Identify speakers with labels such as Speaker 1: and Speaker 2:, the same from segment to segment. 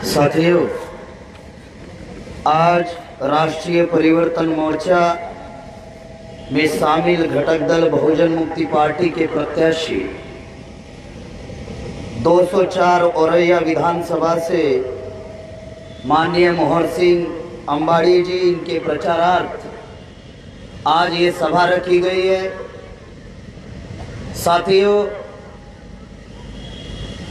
Speaker 1: साथियों, आज राष्ट्रीय परिवर्तन मोर्चा में शामिल घटक दल बहुजन मुक्ति पार्टी के प्रत्याशी 204 औरैया विधानसभा से माननीय मोहर सिंह अंबाड़ी जी, इनके प्रचारार्थ आज ये सभा रखी गई है। साथियों,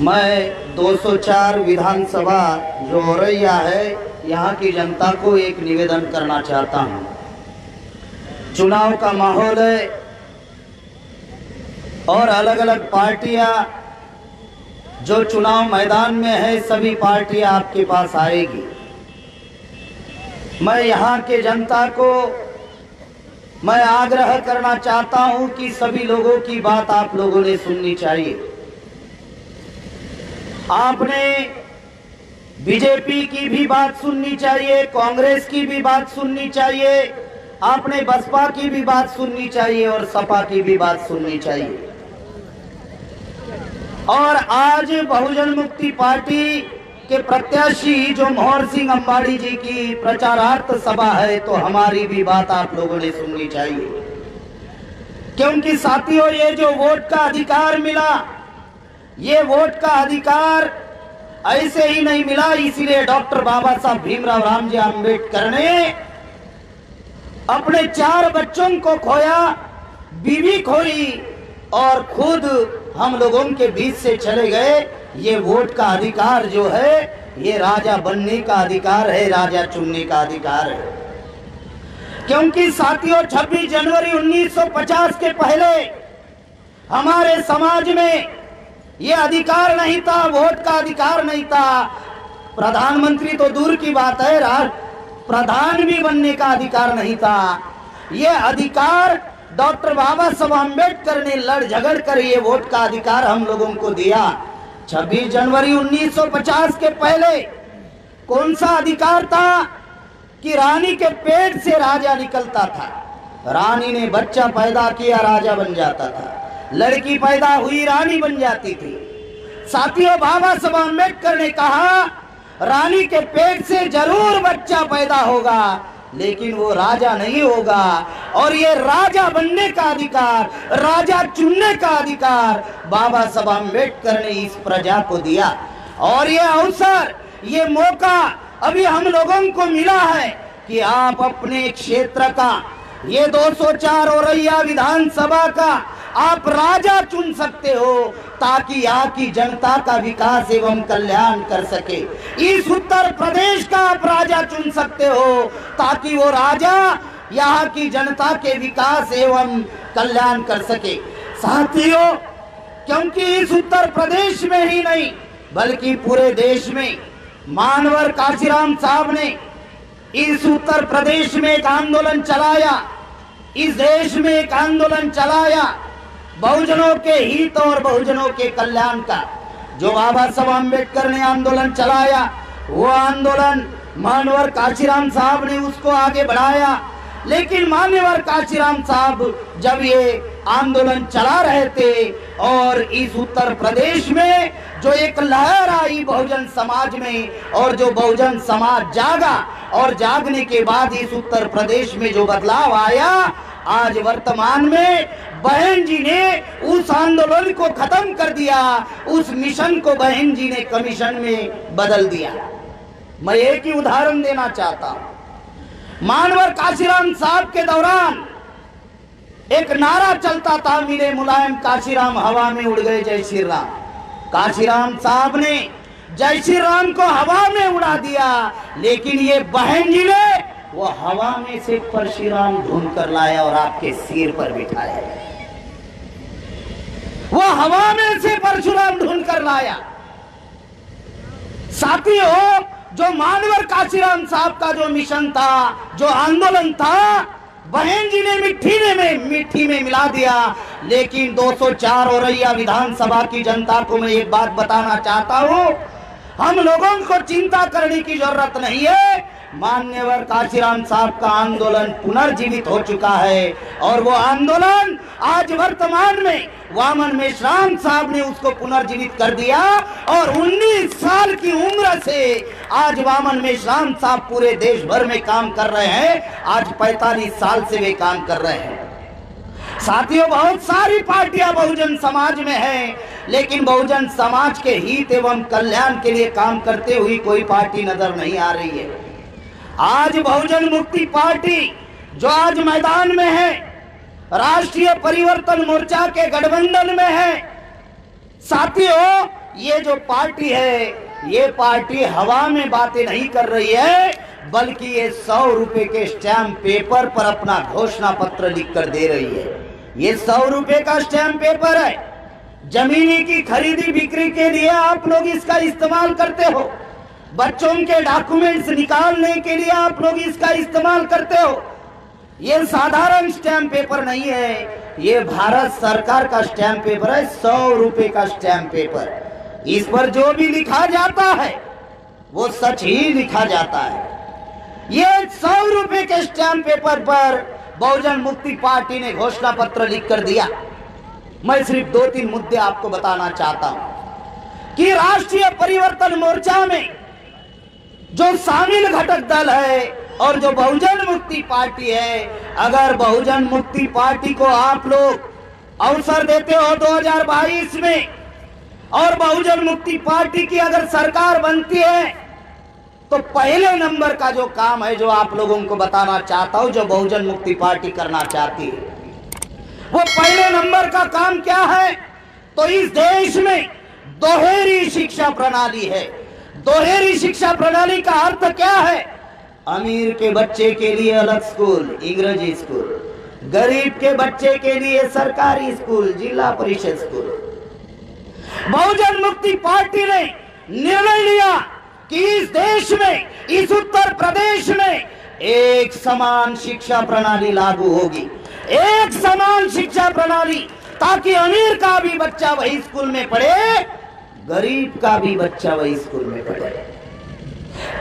Speaker 1: मैं 204 विधानसभा जो औरैया है, यहाँ की जनता को एक निवेदन करना चाहता हूँ। चुनाव का माहौल है और अलग अलग पार्टियाँ जो चुनाव मैदान में है, सभी पार्टियाँ आपके पास आएगी। मैं यहाँ के जनता को मैं आग्रह करना चाहता हूँ कि सभी लोगों की बात आप लोगों ने सुननी चाहिए। आपने बीजेपी की भी बात सुननी चाहिए, कांग्रेस की भी बात सुननी चाहिए, आपने बसपा की भी बात सुननी चाहिए और सपा की भी बात सुननी चाहिए। और आज बहुजन मुक्ति पार्टी के प्रत्याशी जो मोहर सिंह अंबाड़ी जी की प्रचारार्थ सभा है, तो हमारी भी बात आप लोगों ने सुननी चाहिए। क्योंकि साथियों, ये जो वोट का अधिकार मिला, ये वोट का अधिकार ऐसे ही नहीं मिला। इसीलिए डॉक्टर बाबा साहब भीमराव रामजी आंबेडकर ने अपने 4 बच्चों को खोया, बीवी खोई और खुद हम लोगों के बीच से चले गए। ये वोट का अधिकार जो है, ये राजा बनने का अधिकार है, राजा चुनने का अधिकार है। क्योंकि साथियों, 26 जनवरी 1950 के पहले हमारे समाज में ये अधिकार नहीं था, वोट का अधिकार नहीं था। प्रधानमंत्री तो दूर की बात है, प्रधान भी बनने का अधिकार नहीं था। ये अधिकार डॉक्टर बाबा साहब आम्बेडकर ने लड़ झगड़ कर ये वोट का अधिकार हम लोगों को दिया। 26 जनवरी 1950 के पहले कौन सा अधिकार था कि रानी के पेट से राजा निकलता था। रानी ने बच्चा पैदा किया, राजा बन जाता था। लड़की पैदा हुई, रानी बन जाती थी। साथियों, बाबा साहब आम्बेडकर ने कहा रानी के पेट से जरूर बच्चा पैदा होगा, लेकिन वो राजा नहीं होगा। और ये राजा बनने का अधिकार, राजा चुनने का अधिकार बाबा साहब आम्बेडकर ने इस प्रजा को दिया। और ये अवसर, ये मौका अभी हम लोगों को मिला है कि आप अपने क्षेत्र का, ये 204 औरैया विधानसभा का आप राजा चुन सकते हो, ताकि यहाँ की जनता का विकास एवं कल्याण कर सके। इस उत्तर प्रदेश का आप राजा चुन सकते हो, ताकि वो राजा यहाँ की जनता के विकास एवं कल्याण कर सके। साथियों, क्योंकि इस उत्तर प्रदेश में ही नहीं बल्कि पूरे देश में मानवर काशीराम साहब ने इस उत्तर प्रदेश में एक आंदोलन चलाया, इस देश में एक आंदोलन चलाया बहुजनों के हित और बहुजनों के कल्याण का। जो बाबा साहब आम्बेडकर ने आंदोलन चलाया, वो आंदोलन मानवर काशीराम साहब ने उसको आगे बढ़ाया। लेकिन मान्यवर काशीराम साहब जब ये आंदोलन चला रहे थे और इस उत्तर प्रदेश में जो एक लहर आई बहुजन समाज में, और जो बहुजन समाज जागा, और जागने के बाद इस उत्तर प्रदेश में जो बदलाव आया, आज वर्तमान में बहन जी ने उस आंदोलन को खत्म कर दिया, उस मिशन को बहन जी ने कमीशन में बदल दिया। मैं एक ही उदाहरण देना चाहता हूं। मानवर काशीराम साहब के दौरान एक नारा चलता था, मिले मुलायम काशीराम हवा में उड़ गए जय श्री राम। काशीराम साहब ने जय श्री राम को हवा में उड़ा दिया, लेकिन ये बहन जी ने वो हवा में से परशुराम ढूंढ कर लाया और आपके सिर पर बिठाया। वो हवा में से परशुराम ढूंढ कर लाया। साथियों, जो मानवर काशीराम साहब का जो मिशन था, जो आंदोलन था, बहन जी ने मिट्टी में मिला दिया। लेकिन 204 औरैया विधानसभा की जनता को मैं एक बात बताना चाहता हूं, हम लोगों को चिंता करने की जरूरत नहीं है। मान्यवर काशीराम साहब का आंदोलन पुनर्जीवित हो चुका है और वो आंदोलन आज वर्तमान में वामन मेश्राम साहब ने उसको पुनर्जीवित कर दिया और 19 साल की उम्र से आज वामन मेश्राम साहब पूरे देश भर में काम कर रहे हैं। आज 45 साल से वे काम कर रहे हैं। साथियों, बहुत सारी पार्टियां बहुजन समाज में हैं, लेकिन बहुजन समाज के हित एवं कल्याण के लिए काम करते हुई कोई पार्टी नजर नहीं आ रही है। आज बहुजन मुक्ति पार्टी जो आज मैदान में है, राष्ट्रीय परिवर्तन मोर्चा के गठबंधन में है। साथियों, ये जो पार्टी है, ये पार्टी हवा में बातें नहीं कर रही है, बल्कि ये 100 रुपए के स्टैम्प पेपर पर अपना घोषणा पत्र लिख कर दे रही है। ये 100 रुपए का स्टैम्प पेपर है। जमीनी की खरीदी बिक्री के लिए आप लोग इसका इस्तेमाल करते हो। बच्चों के डॉक्यूमेंट्स निकालने के लिए आप लोग इसका इस्तेमाल करते हो। ये साधारण स्टैम्प पेपर नहीं है, ये भारत सरकार का स्टैम्प पेपर है। 100 रुपए का स्टैम्प पेपर। इस पर जो भी लिखा जाता है वो सच ही लिखा जाता है। ये 100 रुपए के स्टैम्प पेपर पर बहुजन मुक्ति पार्टी ने घोषणा पत्र लिख कर दिया। मैं सिर्फ 2-3 मुद्दे आपको बताना चाहता हूं कि राष्ट्रीय परिवर्तन मोर्चा में जो शामिल घटक दल है और जो बहुजन मुक्ति पार्टी है, अगर बहुजन मुक्ति पार्टी को आप लोग अवसर देते हो 2022 में और बहुजन मुक्ति पार्टी की अगर सरकार बनती है, तो पहले नंबर का जो काम है, जो आप लोगों को बताना चाहता हूं, जो बहुजन मुक्ति पार्टी करना चाहती है, वो पहले नंबर का काम क्या है? तो इस देश में दोहरी शिक्षा प्रणाली है। दोहरी शिक्षा प्रणाली का अर्थ क्या है? अमीर के बच्चे के लिए अलग स्कूल, अंग्रेजी स्कूल, गरीब के बच्चे के लिए सरकारी स्कूल, जिला परिषद स्कूल। बहुजन मुक्ति पार्टी ने निर्णय लिया कि इस देश में, इस उत्तर प्रदेश में एक समान शिक्षा प्रणाली लागू होगी। एक समान शिक्षा प्रणाली, ताकि अमीर का भी बच्चा वही स्कूल में पढ़े, गरीब का भी बच्चा वही स्कूल में पढ़े,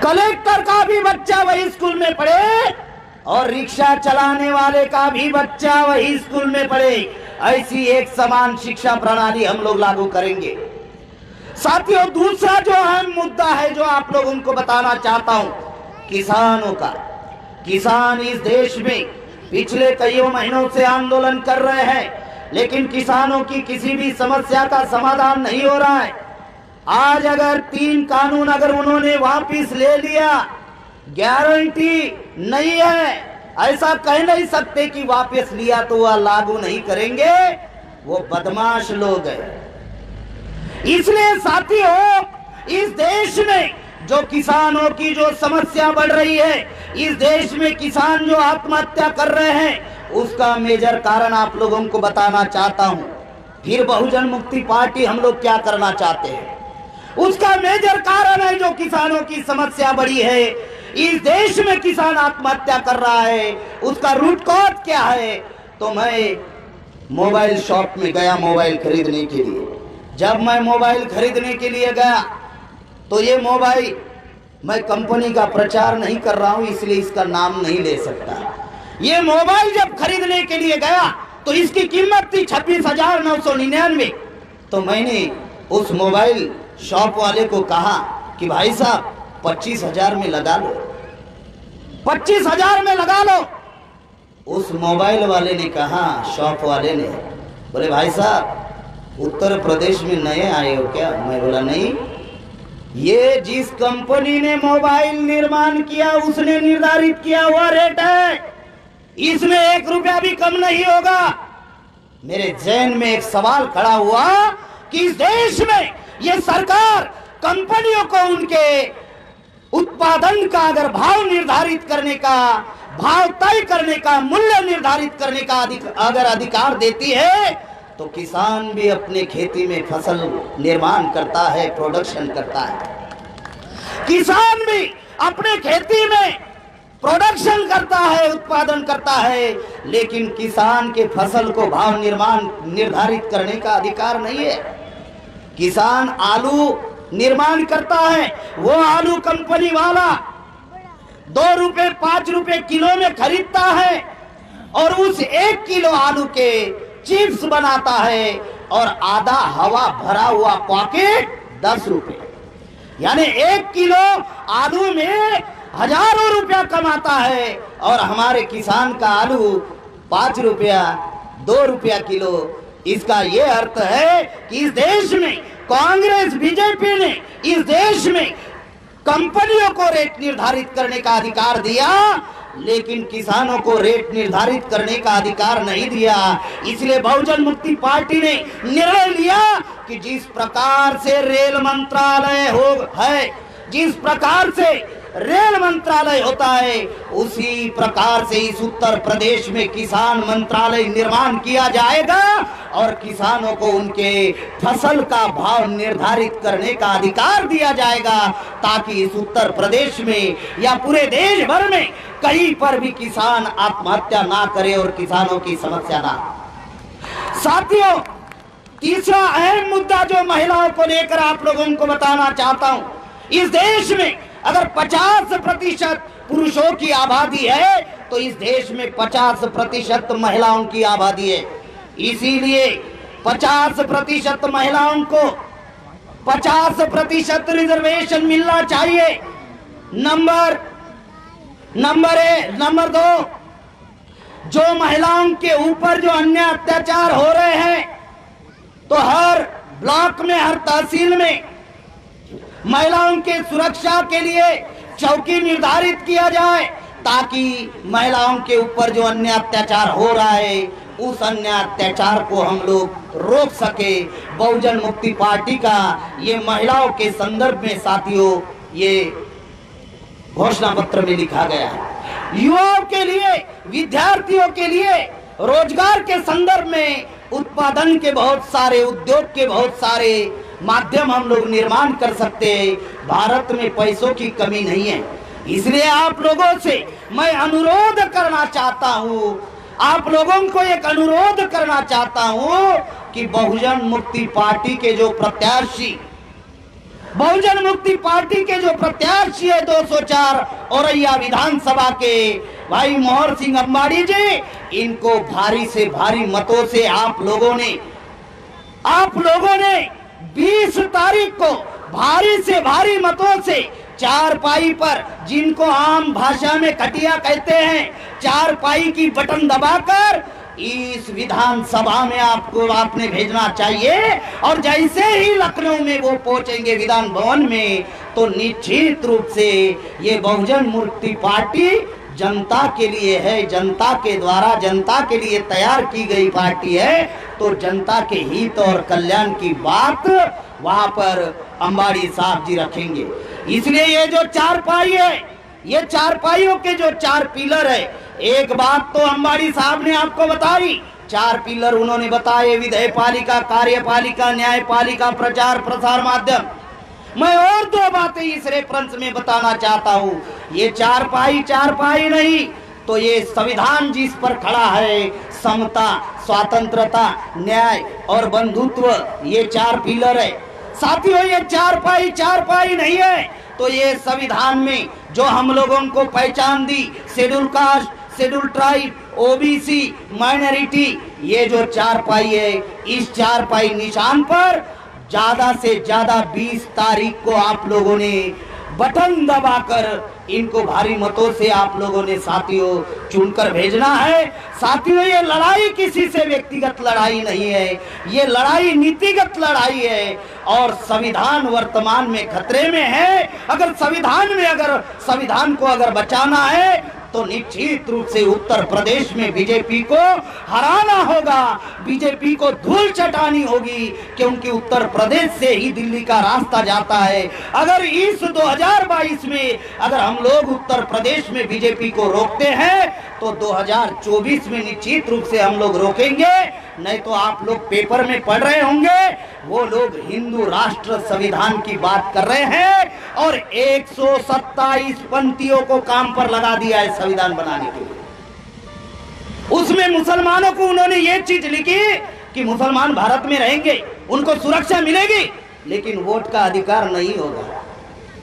Speaker 1: कलेक्टर का भी बच्चा वही स्कूल में पढ़े और रिक्शा चलाने वाले का भी बच्चा वही स्कूल में पढ़े। ऐसी एक समान शिक्षा प्रणाली हम लोग लागू करेंगे। साथियों, दूसरा जो अहम मुद्दा है, जो आप लोगों को बताना चाहता हूं, किसानों का। किसान इस देश में पिछले कई महीनों से आंदोलन कर रहे हैं, लेकिन किसानों की किसी भी समस्या का समाधान नहीं हो रहा है। आज अगर 3 कानून अगर उन्होंने वापस ले लिया, गारंटी नहीं है, ऐसा कह नहीं सकते कि वापस लिया तो वह लागू नहीं करेंगे। वो बदमाश लोग हैं। इसलिए साथियों, इस देश में जो किसानों की जो समस्या बढ़ रही है, इस देश में किसान जो आत्महत्या कर रहे हैं, उसका मेजर कारण आप लोगों को बताना चाहता हूं। फिर बहुजन मुक्ति पार्टी हम लोग क्या करना चाहते हैं, उसका मेजर कारण है जो किसानों की समस्या बढ़ी है, इस देश में किसान आत्महत्या कर रहा है, उसका रूट कॉज क्या है। तो मैं मोबाइल शॉप में गया मोबाइल खरीदने के लिए। जब मैं मोबाइल खरीदने के लिए गया तो ये मोबाइल, मैं कंपनी का प्रचार नहीं कर रहा हूं इसलिए इसका नाम नहीं ले सकता। ये मोबाइल जब खरीदने के लिए गया तो इसकी कीमत थी 26,999। तो मैंने उस मोबाइल शॉप वाले को कहा कि भाई साहब 25,000 में लगा लो, 25,000 में लगा लो। उस मोबाइल वाले ने कहा, शॉप वाले ने, बोले भाई साहब उत्तर प्रदेश में नए आए हो क्या? मैं बोला नहीं, ये जिस कंपनी ने मोबाइल निर्माण किया उसने निर्धारित किया हुआ रेट है, इसमें 1 रुपया भी कम नहीं होगा। मेरे जहन में एक सवाल खड़ा हुआ कि इस देश में ये सरकार कंपनियों को उनके उत्पादन का अगर भाव निर्धारित करने का, भाव तय करने का, मूल्य निर्धारित करने का अगर अधिकार देती है, तो किसान भी अपने खेती में फसल निर्माण करता है, प्रोडक्शन करता है। किसान भी अपने खेती में प्रोडक्शन करता है, उत्पादन करता है, लेकिन किसान के फसल को भाव निर्धारित करने का अधिकार नहीं है। किसान आलू निर्माण करता है, वो आलू कंपनी वाला ₹2 ₹5 किलो में खरीदता है और उस 1 किलो आलू के चिप्स बनाता है और आधा हवा भरा हुआ पॉकेट ₹10। यानी 1 किलो आलू में हजारों रुपया कमाता है और हमारे किसान का आलू ₹5 ₹2 किलो। इसका ये अर्थ है कि इस देश में कांग्रेस बीजेपी ने इस देश में कंपनियों को रेट निर्धारित करने का अधिकार दिया, लेकिन किसानों को रेट निर्धारित करने का अधिकार नहीं दिया। इसलिए बहुजन मुक्ति पार्टी ने निर्णय लिया कि जिस प्रकार से रेल मंत्रालय जिस प्रकार से रेल मंत्रालय होता है, उसी प्रकार से इस उत्तर प्रदेश में किसान मंत्रालय निर्माण किया जाएगा और किसानों को उनके फसल का भाव निर्धारित करने का अधिकार दिया जाएगा, ताकि इस उत्तर प्रदेश में या पूरे देश भर में कहीं पर भी किसान आत्महत्या ना करे और किसानों की समस्या ना। साथियों, तीसरा अहम मुद्दा जो महिलाओं को लेकर आप लोगों को बताना चाहता हूं, इस देश में अगर 50% पुरुषों की आबादी है तो इस देश में 50% महिलाओं की आबादी है। इसीलिए 50% महिलाओं को 50% रिजर्वेशन मिलना चाहिए। नंबर 2, जो महिलाओं के ऊपर जो अन्य अत्याचार हो रहे हैं, तो हर ब्लॉक में, हर तहसील में महिलाओं के सुरक्षा के लिए चौकी निर्धारित किया जाए, ताकि महिलाओं के ऊपर जो अन्य अत्याचार हो रहा है उस अन्य अत्याचार को हम लोग रोक सके। बहुजन मुक्ति पार्टी का ये महिलाओं के संदर्भ में साथियों ये घोषणा पत्र में लिखा गया है। युवाओं के लिए, विद्यार्थियों के लिए रोजगार के संदर्भ में उत्पादन के बहुत सारे, उद्योग के बहुत सारे माध्यम हम लोग निर्माण कर सकते हैं। भारत में पैसों की कमी नहीं है। इसलिए आप लोगों से मैं अनुरोध करना चाहता हूं, आप लोगों को एक अनुरोध करना चाहता हूं कि बहुजन मुक्ति पार्टी के जो प्रत्याशी है 204 औरैया विधानसभा के भाई मोहर सिंह अंबाड़ी जी, इनको भारी से भारी मतों से आप लोगों ने 20 तारीख को भारी से भारी मतों से चारपाई पर, जिनको आम भाषा में खटिया कहते हैं, चारपाई की बटन दबाकर इस विधानसभा में आपने भेजना चाहिए। और जैसे ही लखनऊ में वो पहुंचेंगे विधान भवन में, तो निश्चित रूप से ये बहुजन मुक्ति पार्टी जनता के लिए है, जनता के द्वारा, जनता के लिए तैयार की गई पार्टी है। तो जनता के हित और कल्याण की बात वहां पर अंबाड़ी साहब जी रखेंगे। इसलिए ये जो चारपाई है, ये चारपाइयों के जो 4 पिलर है, एक बात तो अंबाड़ी साहब ने आपको बताई, 4 पिलर उन्होंने बताए, विधायपालिका, कार्यपालिका, न्यायपालिका, प्रचार प्रसार माध्यम। मैं और 2 बातें इस रेफरेंस में बताना चाहता हूँ। ये चारपाई नहीं, तो ये संविधान जिस पर खड़ा है, समता, स्वतंत्रता, न्याय और बंधुत्व, ये 4 पिलर है। साथियों, ये चारपाई नहीं है, तो ये संविधान में जो हम लोगों को पहचान दी, schedule caste, schedule tribe, OBC, minority, ये जो 4 है, इस 4 निशान पर ज्यादा से ज्यादा 20 तारीख को आप लोगों ने बटन दबाकर इनको भारी मतों से आप लोगों ने साथियों चुनकर भेजना है। साथियों, ये लड़ाई किसी से व्यक्तिगत लड़ाई नहीं है, ये लड़ाई नीतिगत लड़ाई है और संविधान वर्तमान में खतरे में है। अगर संविधान को अगर बचाना है तो निश्चित रूप से उत्तर प्रदेश में बीजेपी को हराना होगा, बीजेपी को धूल चटानी होगी, क्योंकि उत्तर प्रदेश से ही दिल्ली का रास्ता जाता है। अगर इस 2022 में अगर हम लोग उत्तर प्रदेश में बीजेपी को रोकते हैं तो 2024 में निश्चित रूप से हम लोग रोकेंगे। नहीं तो आप लोग पेपर में पढ़ रहे होंगे, वो लोग हिंदू राष्ट्र संविधान की बात कर रहे हैं और 127 पंक्तियों को काम पर लगा दिया है संविधान बनाने के लिए। उसमें मुसलमानों को उन्होंने ये चीज लिखी कि मुसलमान भारत में रहेंगे, उनको सुरक्षा मिलेगी, लेकिन वोट का अधिकार नहीं होगा।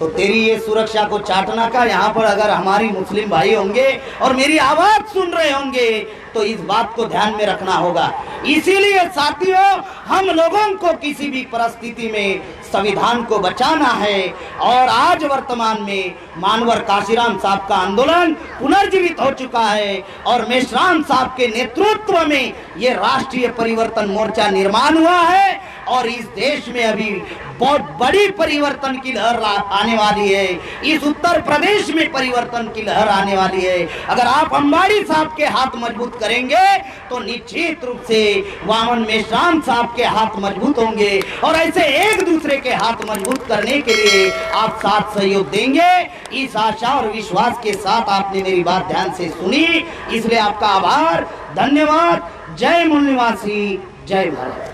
Speaker 1: तो तेरी ये सुरक्षा को चाटना का यहाँ पर अगर हमारी मुस्लिम भाई होंगे और मेरी आवाज सुन रहे होंगे तो इस बात को ध्यान में रखना होगा। इसीलिए साथियों, हम लोगों को किसी भी परिस्थिति में संविधान को बचाना है। और आज वर्तमान में मानवर काशीराम साहब का आंदोलन पुनर्जीवित हो चुका है और मेश्राम साहब के नेतृत्व में ये राष्ट्रीय परिवर्तन मोर्चा निर्माण हुआ है और इस देश में अभी बहुत बड़ी परिवर्तन की लहर आने वाली है। इस उत्तर प्रदेश में परिवर्तन की लहर आने वाली है। अगर आप अंबाड़ी साहब के हाथ मजबूत करेंगे तो निश्चित रूप से वामन मेश्राम साहब के हाथ मजबूत होंगे और ऐसे एक दूसरे के हाथ मजबूत करने के लिए आप साथ सहयोग देंगे। इस आशा और विश्वास के साथ आपने मेरी बात ध्यान से सुनी, इसलिए आपका आभार, धन्यवाद। जय मूल निवासी, जय भारत।